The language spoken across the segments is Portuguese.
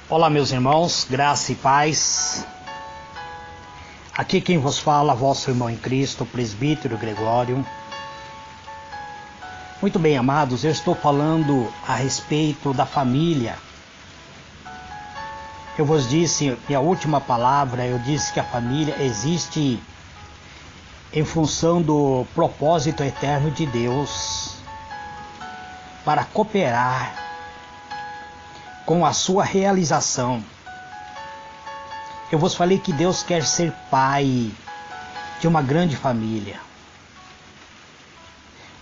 Olá, meus irmãos, graça e paz. Aqui quem vos fala, vosso irmão em Cristo, o presbítero Gregório. Muito bem, amados, eu estou falando a respeito da família. Eu vos disse, minha última palavra, eu disse que a família existe em função do propósito eterno de Deus para cooperar com a sua realização. Eu vos falei que Deus quer ser pai de uma grande família.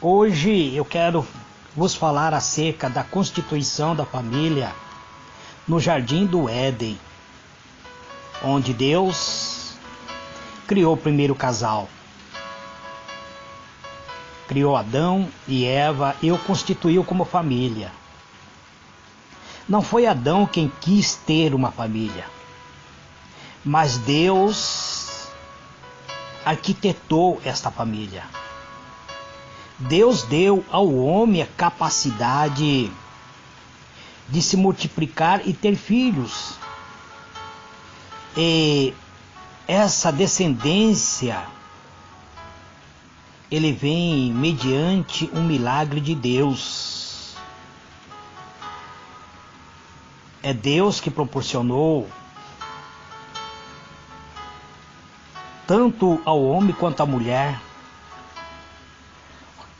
Hoje eu quero vos falar acerca da constituição da família no Jardim do Éden, onde Deus criou o primeiro casal. Criou Adão e Eva e o constituiu como família. Não foi Adão quem quis ter uma família, mas Deus arquitetou esta família. Deus deu ao homem a capacidade de se multiplicar e ter filhos. E essa descendência, ele vem mediante um milagre de Deus. É Deus que proporcionou tanto ao homem quanto à mulher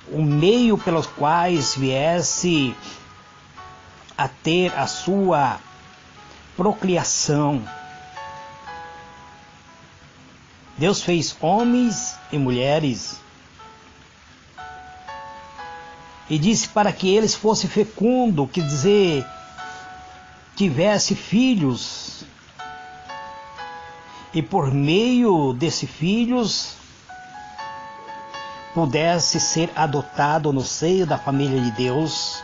o meio pelos quais viesse a ter a sua procriação. Deus fez homens e mulheres e disse para que eles fossem fecundos, quer dizer, tivesse filhos, e por meio desses filhos pudesse ser adotado no seio da família de Deus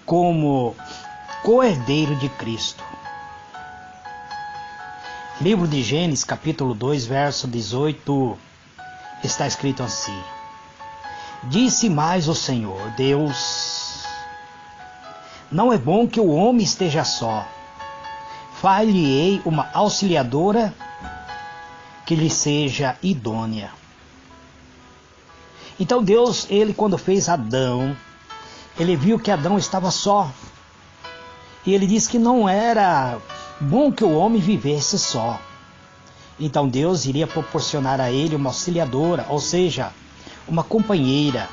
como co-herdeiro de Cristo. Livro de Gênesis, capítulo 2, verso 18, está escrito assim: Disse mais o Senhor Deus: Não é bom que o homem esteja só. Far-lhe-ei uma auxiliadora que lhe seja idônea. Então Deus, quando fez Adão, ele viu que Adão estava só. E ele disse que não era bom que o homem vivesse só. Então Deus iria proporcionar a ele uma auxiliadora, ou seja, uma companheira.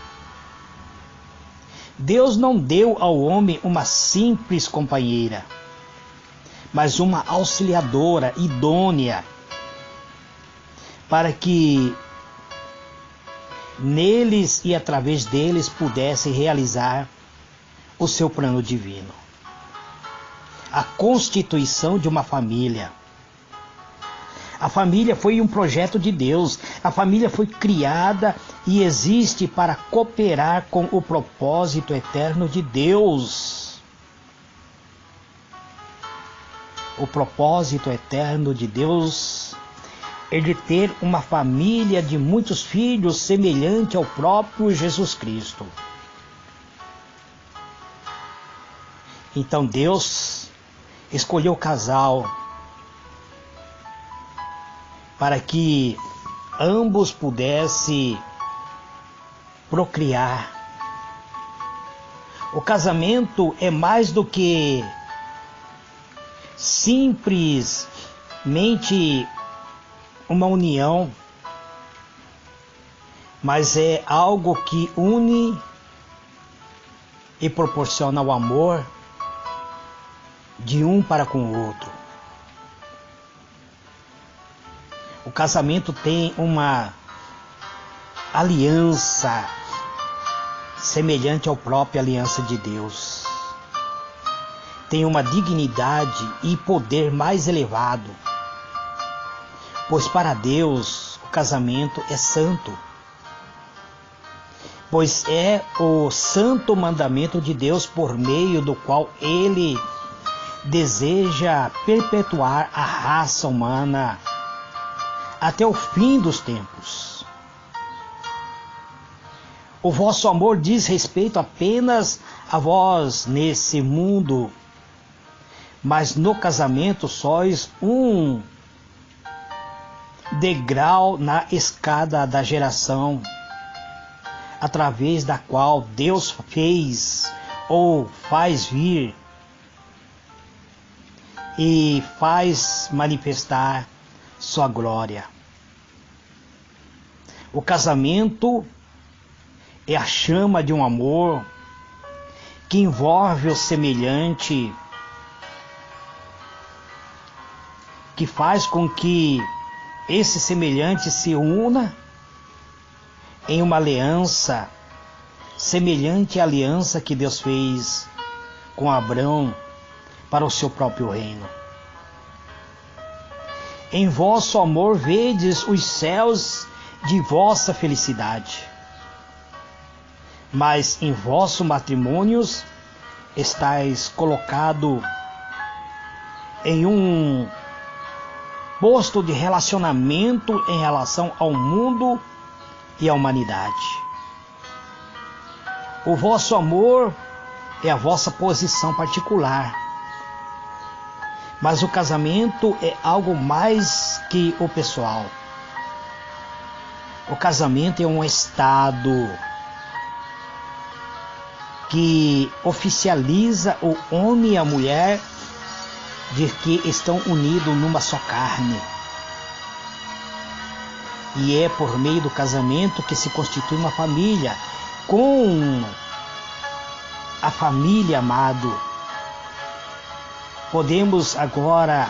Deus não deu ao homem uma simples companheira, mas uma auxiliadora idônea, para que neles e através deles pudesse realizar o seu plano divino. A constituição de uma família. A família foi um projeto de Deus. A família foi criada e existe para cooperar com o propósito eterno de Deus. O propósito eterno de Deus é de ter uma família de muitos filhos semelhante ao próprio Jesus Cristo. Então Deus escolheu o casal para que ambos pudessem procriar. O casamento é mais do que simplesmente uma união, mas é algo que une e proporciona o amor de um para com o outro. O casamento tem uma aliança semelhante à própria aliança de Deus. Tem uma dignidade e poder mais elevado, pois para Deus o casamento é santo, pois é o santo mandamento de Deus por meio do qual Ele deseja perpetuar a raça humana até o fim dos tempos. O vosso amor diz respeito apenas a vós nesse mundo, mas no casamento sois um degrau na escada da geração, através da qual Deus fez ou faz vir e faz manifestar sua glória. O casamento é a chama de um amor que envolve o semelhante, que faz com que esse semelhante se una em uma aliança semelhante à aliança que Deus fez com Abraão para o seu próprio reino. Em vosso amor vedes os céus de vossa felicidade, mas em vossos matrimônios estáis colocado em um posto de relacionamento em relação ao mundo e à humanidade. O vosso amor é a vossa posição particular, mas o casamento é algo mais que o pessoal. O casamento é um estado que oficializa o homem e a mulher de que estão unidos numa só carne. E é por meio do casamento que se constitui uma família. Com a família, amado, podemos agora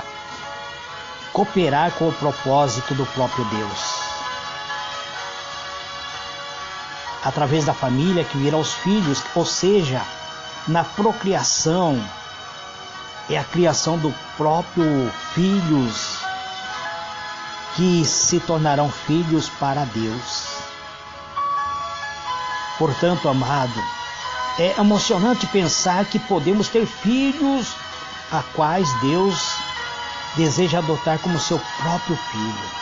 cooperar com o propósito do próprio Deus. Através da família que virá os filhos, ou seja, na procriação, é a criação do próprio filhos que se tornarão filhos para Deus. Portanto, amado, é emocionante pensar que podemos ter filhos a quais Deus deseja adotar como seu próprio filho.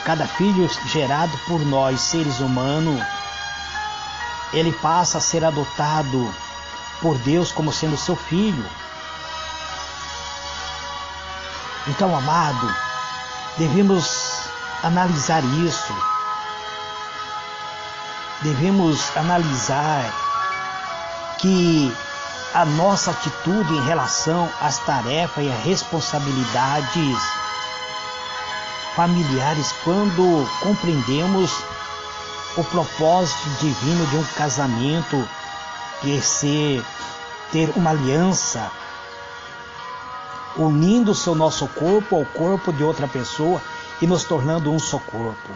Cada filho gerado por nós, seres humanos, ele passa a ser adotado por Deus como sendo seu filho. Então, amado, devemos analisar isso. Devemos analisar que a nossa atitude em relação às tarefas e às responsabilidades familiares, quando compreendemos o propósito divino de um casamento, que é ter uma aliança, unindo-se o nosso corpo ao corpo de outra pessoa e nos tornando um só corpo.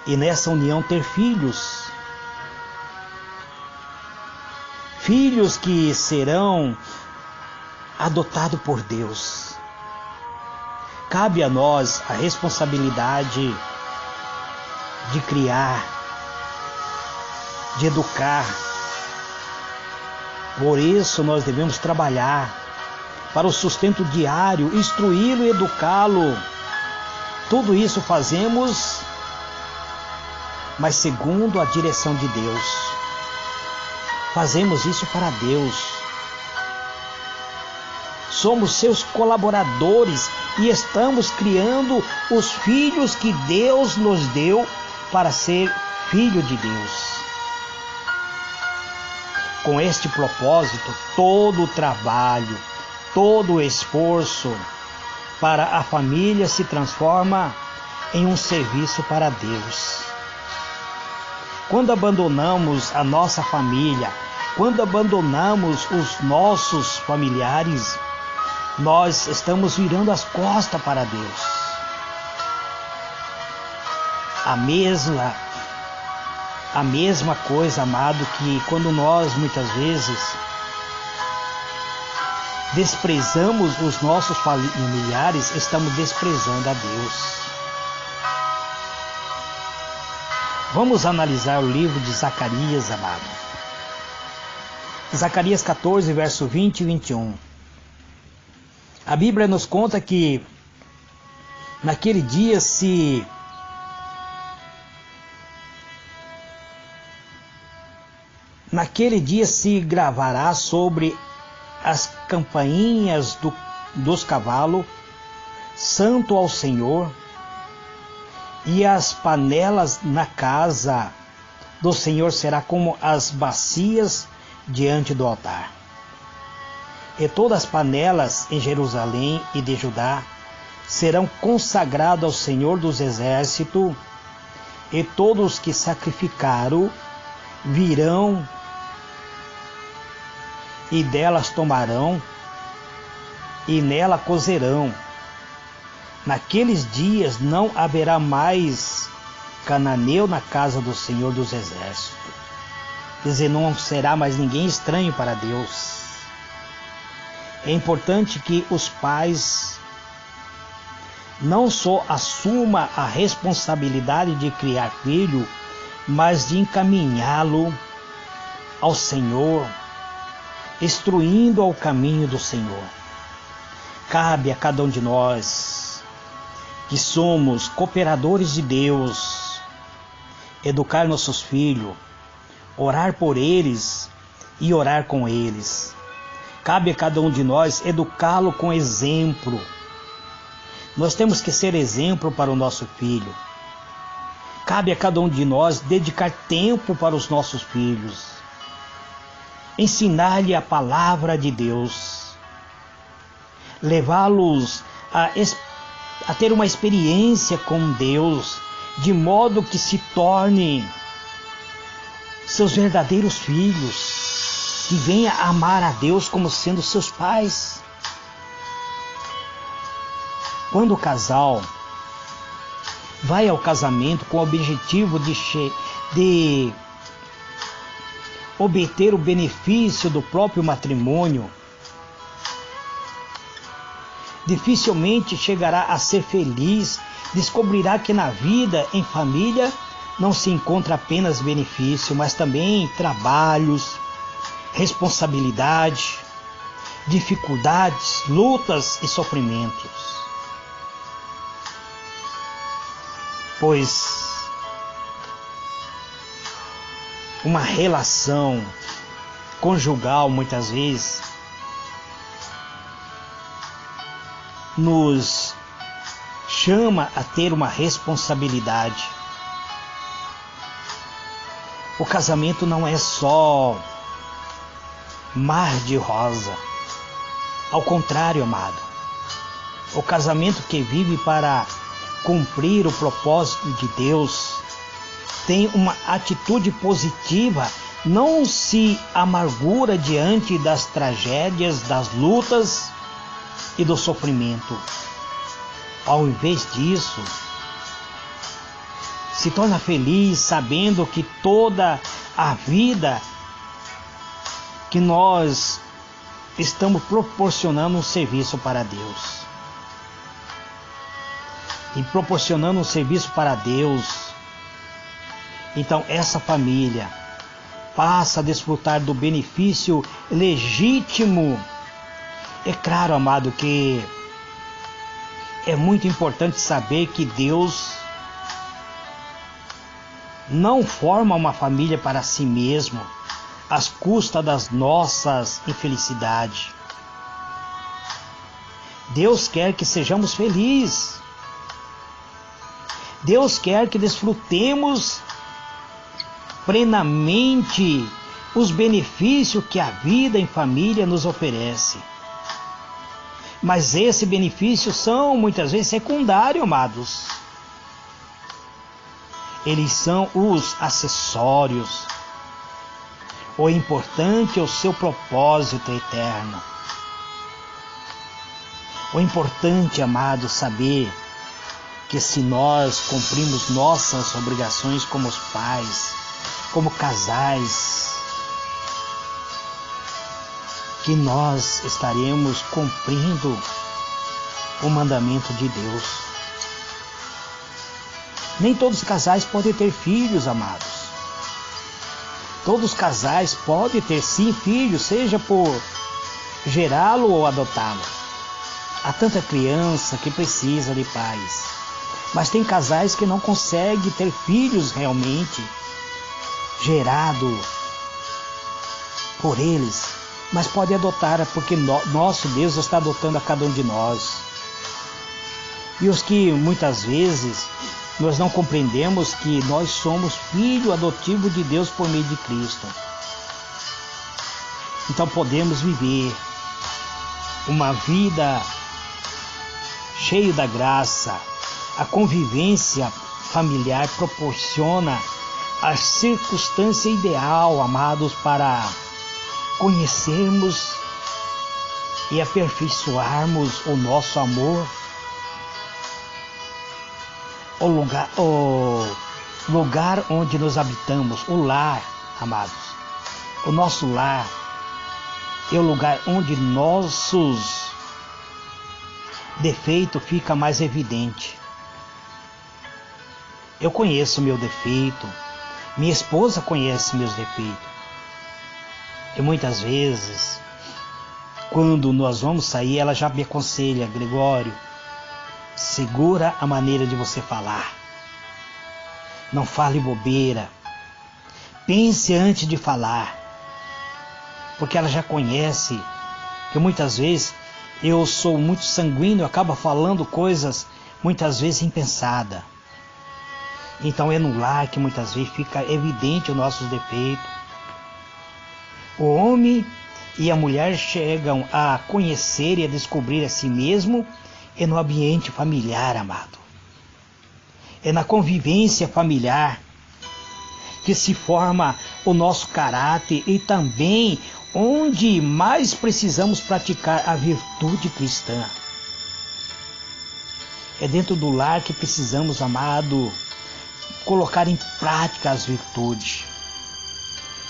E nessa união ter filhos. Filhos que serão adotados por Deus. Cabe a nós a responsabilidade de criar, de educar. Por isso nós devemos trabalhar para o sustento diário, instruí-lo e educá-lo. Tudo isso fazemos, mas segundo a direção de Deus. Fazemos isso para Deus. Somos seus colaboradores e estamos criando os filhos que Deus nos deu para ser filho de Deus. Com este propósito, todo o trabalho, todo o esforço para a família se transforma em um serviço para Deus. Quando abandonamos a nossa família, quando abandonamos os nossos familiares, nós estamos virando as costas para Deus. A mesma coisa, amado, que quando nós muitas vezes desprezamos os nossos familiares, estamos desprezando a Deus. Vamos analisar o livro de Zacarias, amado. Zacarias 14, verso 20 e 21. A Bíblia nos conta que naquele dia se gravará sobre as campainhas dos cavalos, santo ao Senhor, e as panelas na casa do Senhor será como as bacias diante do altar. E todas as panelas em Jerusalém e de Judá serão consagradas ao Senhor dos Exércitos, e todos os que sacrificaram virão e delas tomarão e nela cozerão. Naqueles dias não haverá mais cananeu na casa do Senhor dos Exércitos. Quer dizer, não será mais ninguém estranho para Deus. É importante que os pais não só assumam a responsabilidade de criar filho, mas de encaminhá-lo ao Senhor, instruindo ao caminho do Senhor. Cabe a cada um de nós, que somos cooperadores de Deus, educar nossos filhos, orar por eles e orar com eles. Cabe a cada um de nós educá-lo com exemplo. Nós temos que ser exemplo para o nosso filho. Cabe a cada um de nós dedicar tempo para os nossos filhos. Ensinar-lhe a palavra de Deus. Levá-los a ter uma experiência com Deus, de modo que se tornem seus verdadeiros filhos, que venha a amar a Deus como sendo seus pais. Quando o casal vai ao casamento com o objetivo de obter o benefício do próprio matrimônio, dificilmente chegará a ser feliz, descobrirá que na vida em família não se encontra apenas benefício, mas também trabalhos, responsabilidade, dificuldades, lutas e sofrimentos. Pois uma relação conjugal muitas vezes nos chama a ter uma responsabilidade. O casamento não é só mar de rosa. Ao contrário, amado. O casamento que vive para cumprir o propósito de Deus tem uma atitude positiva, não se amargura diante das tragédias, das lutas e do sofrimento. Ao invés disso, se torna feliz sabendo que toda a vida que nós estamos proporcionando um serviço para Deus. E proporcionando um serviço para Deus, então essa família passa a desfrutar do benefício legítimo. É claro, amado, que é muito importante saber que Deus não forma uma família para si mesmo, às custas das nossas infelicidades. Deus quer que sejamos felizes. Deus quer que desfrutemos plenamente os benefícios que a vida em família nos oferece. Mas esses benefícios são muitas vezes secundários, amados. Eles são os acessórios. O importante é o seu propósito eterno. O importante, amado, saber que se nós cumprimos nossas obrigações como pais, como casais, que nós estaremos cumprindo o mandamento de Deus. Nem todos os casais podem ter filhos, amados. Todos os casais podem ter sim filhos, seja por gerá-lo ou adotá-lo. Há tanta criança que precisa de pais. Mas tem casais que não conseguem ter filhos realmente gerado por eles, mas pode adotar, porque nosso Deus está adotando a cada um de nós. E os que muitas vezes nós não compreendemos que nós somos filho adotivo de Deus por meio de Cristo. Então podemos viver uma vida cheia da graça. A convivência familiar proporciona a circunstância ideal, amados, para conhecermos e aperfeiçoarmos o nosso amor. O lugar onde nós habitamos, o lar, amados. O nosso lar é o lugar onde nossos defeitos ficam mais evidentes. Eu conheço meu defeito, minha esposa conhece meus defeitos. E muitas vezes, quando nós vamos sair, ela já me aconselha: Gregório, segura a maneira de você falar. Não fale bobeira. Pense antes de falar. Porque ela já conhece que muitas vezes eu sou muito sanguíneo, acabo falando coisas muitas vezes impensadas. Então é no lar que muitas vezes fica evidente os nossos defeitos. O homem e a mulher chegam a conhecer e a descobrir a si mesmo é no ambiente familiar, amado. É na convivência familiar que se forma o nosso caráter e também onde mais precisamos praticar a virtude cristã. É dentro do lar que precisamos, amado, colocar em prática as virtudes.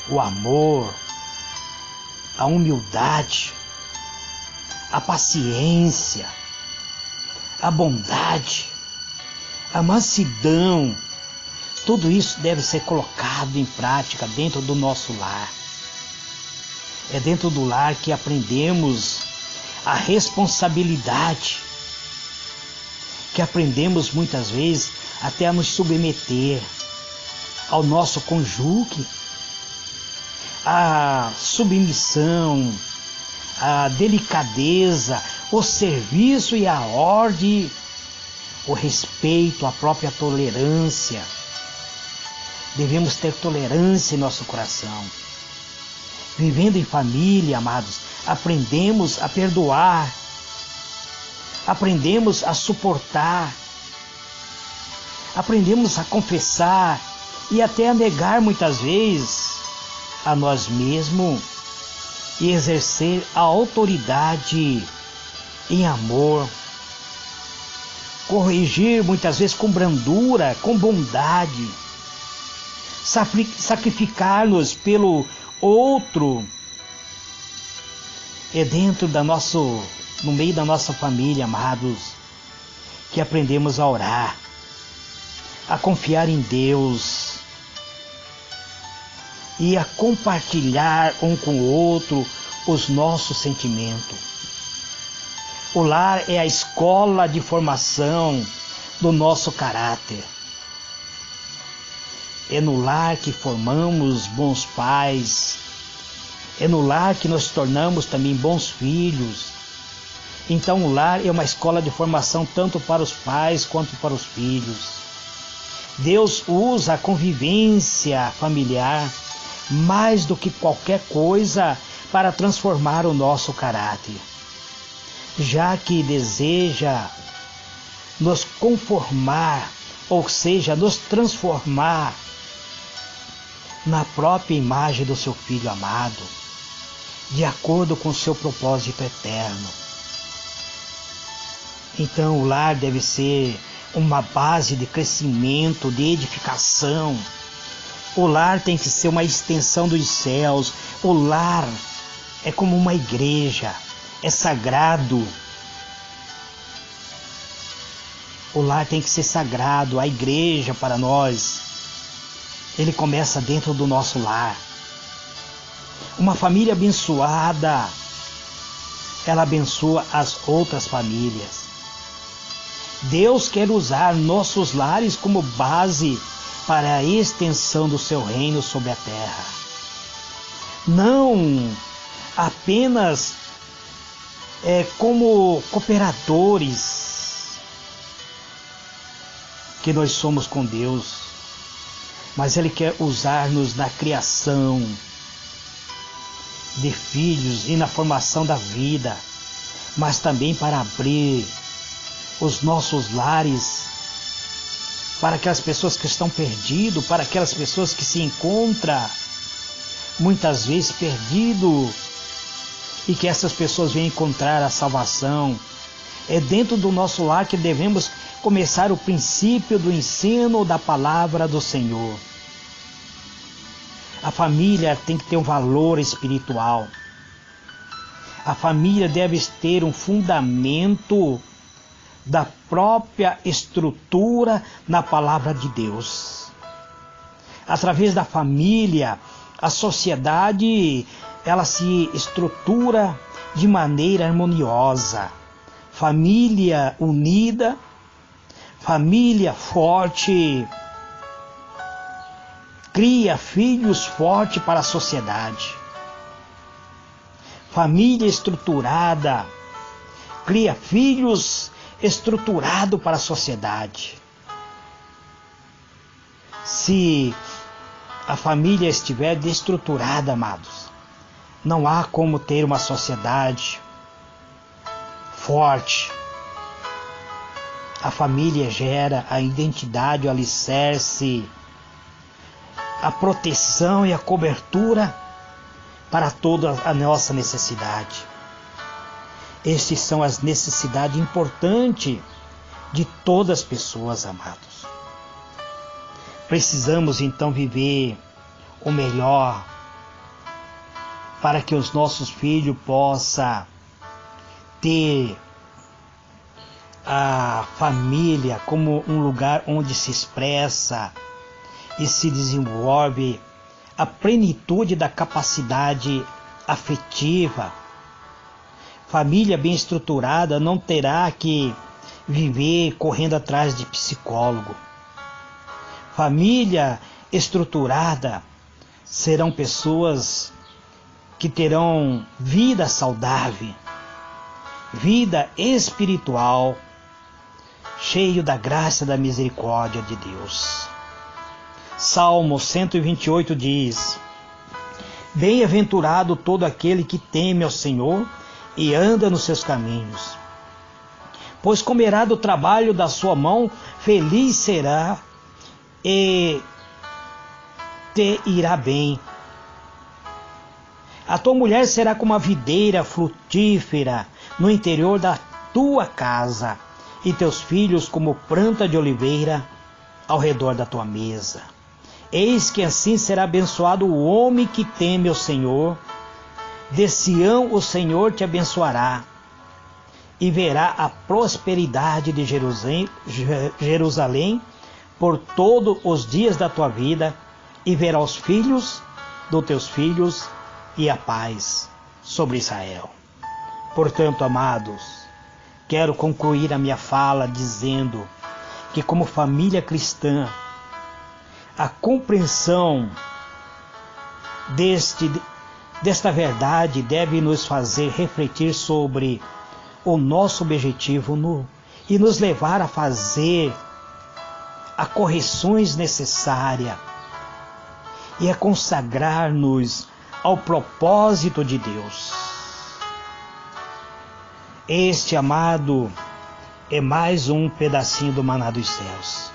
O amor, a humildade, a paciência, a bondade, a mansidão. Tudo isso deve ser colocado em prática dentro do nosso lar. É dentro do lar que aprendemos a responsabilidade, que aprendemos muitas vezes até a nos submeter ao nosso cônjuge, a submissão, a delicadeza, o serviço e a ordem, o respeito, a própria tolerância. Devemos ter tolerância em nosso coração. Vivendo em família, amados, aprendemos a perdoar, aprendemos a suportar, aprendemos a confessar e até a negar muitas vezes a nós mesmos e exercer a autoridade em amor, corrigir muitas vezes com brandura, com bondade, sacrificar-nos pelo outro. É dentro no meio da nossa família, amados, que aprendemos a orar, a confiar em Deus e a compartilhar um com o outro os nossos sentimentos. O lar é a escola de formação do nosso caráter. É no lar que formamos bons pais. É no lar que nos tornamos também bons filhos. Então o lar é uma escola de formação tanto para os pais quanto para os filhos. Deus usa a convivência familiar mais do que qualquer coisa para transformar o nosso caráter, já que deseja nos conformar, ou seja, nos transformar na própria imagem do seu Filho amado, de acordo com o seu propósito eterno. Então o lar deve ser uma base de crescimento, de edificação. O lar tem que ser uma extensão dos céus. O lar é como uma igreja, é sagrado. O lar tem que ser sagrado, a igreja para nós. Ele começa dentro do nosso lar. Uma família abençoada, ela abençoa as outras famílias. Deus quer usar nossos lares como base para a extensão do seu reino sobre a terra. Não apenas como cooperadores que nós somos com Deus, mas Ele quer usar-nos na criação de filhos e na formação da vida, mas também para abrir os nossos lares para aquelas pessoas que estão perdidas, para aquelas pessoas que se encontram muitas vezes perdido, e que essas pessoas venham encontrar a salvação. É dentro do nosso lar que devemos começar o princípio do ensino da palavra do Senhor. A família tem que ter um valor espiritual. A família deve ter um fundamento da própria estrutura na palavra de Deus. Através da família, a sociedade ela se estrutura de maneira harmoniosa. Família unida, família forte, cria filhos fortes para a sociedade. Família estruturada cria filhos estruturados para a sociedade. Se a família estiver desestruturada, amados, não há como ter uma sociedade forte. A família gera a identidade, o alicerce, a proteção e a cobertura para toda a nossa necessidade. Estas são as necessidades importantes de todas as pessoas, amados. Precisamos então viver o melhor para que os nossos filhos possam ter a família como um lugar onde se expressa e se desenvolve a plenitude da capacidade afetiva. Família bem estruturada não terá que viver correndo atrás de psicólogo. Família estruturada serão pessoas que terão vida saudável, vida espiritual, cheio da graça e da misericórdia de Deus. Salmo 128 diz: Bem-aventurado todo aquele que teme ao Senhor e anda nos seus caminhos, pois comerá do trabalho da sua mão, feliz será e te irá bem. A tua mulher será como a videira frutífera no interior da tua casa, e teus filhos como planta de oliveira ao redor da tua mesa. Eis que assim será abençoado o homem que teme o Senhor. De Sião o Senhor te abençoará, e verá a prosperidade de Jerusalém por todos os dias da tua vida, e verá os filhos dos teus filhos e a paz sobre Israel. Portanto, amados, quero concluir a minha fala dizendo que, como família cristã, a compreensão desta verdade deve nos fazer refletir sobre o nosso objetivo e nos levar a fazer as correções necessárias e a consagrar-nos ao propósito de Deus. Este, amado, é mais um pedacinho do maná dos céus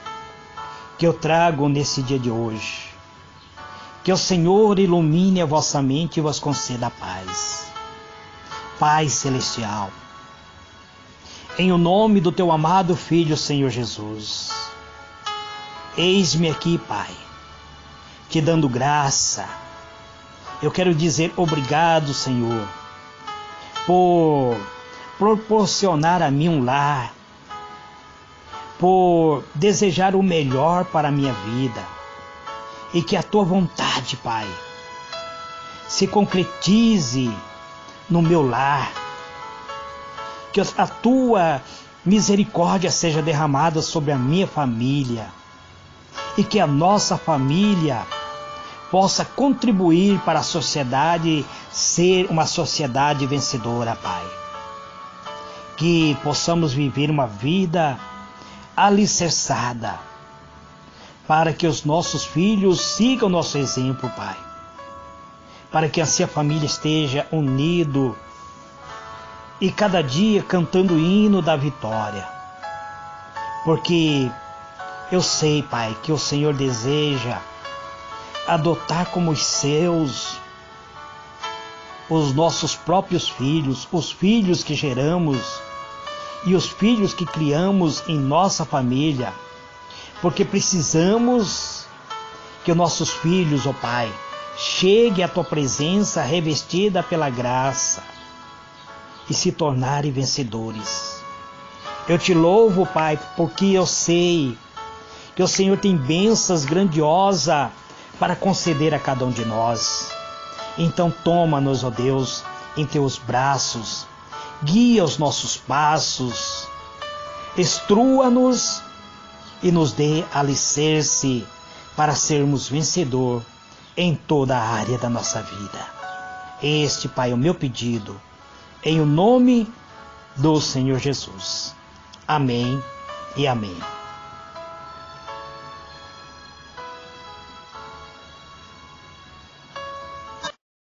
que eu trago nesse dia de hoje. Que o Senhor ilumine a vossa mente e vos conceda a paz. Paz celestial. Em o nome do teu amado Filho, Senhor Jesus. Eis-me aqui, Pai, te dando graça. Eu quero dizer obrigado, Senhor, por proporcionar a mim um lar, por desejar o melhor para a minha vida, e que a tua vontade, Pai, se concretize no meu lar, que a tua misericórdia seja derramada sobre a minha família, e que a nossa família possa contribuir para a sociedade ser uma sociedade vencedora, Pai. Que possamos viver uma vida alicerçada, para que os nossos filhos sigam nosso exemplo, Pai. Para que assim a família esteja unido e cada dia cantando o hino da vitória. Porque eu sei, Pai, que o Senhor deseja adotar como os seus os nossos próprios filhos, os filhos que geramos e os filhos que criamos em nossa família, porque precisamos que os nossos filhos, ó Pai, cheguem à Tua presença revestida pela graça e se tornarem vencedores. Eu te louvo, Pai, porque eu sei que o Senhor tem bênçãos grandiosas para conceder a cada um de nós. Então toma-nos, ó Deus, em Teus braços, guia os nossos passos, instrua-nos e nos dê alicerce para sermos vencedor em toda a área da nossa vida. Este, Pai, é o meu pedido, em o nome do Senhor Jesus. Amém e amém.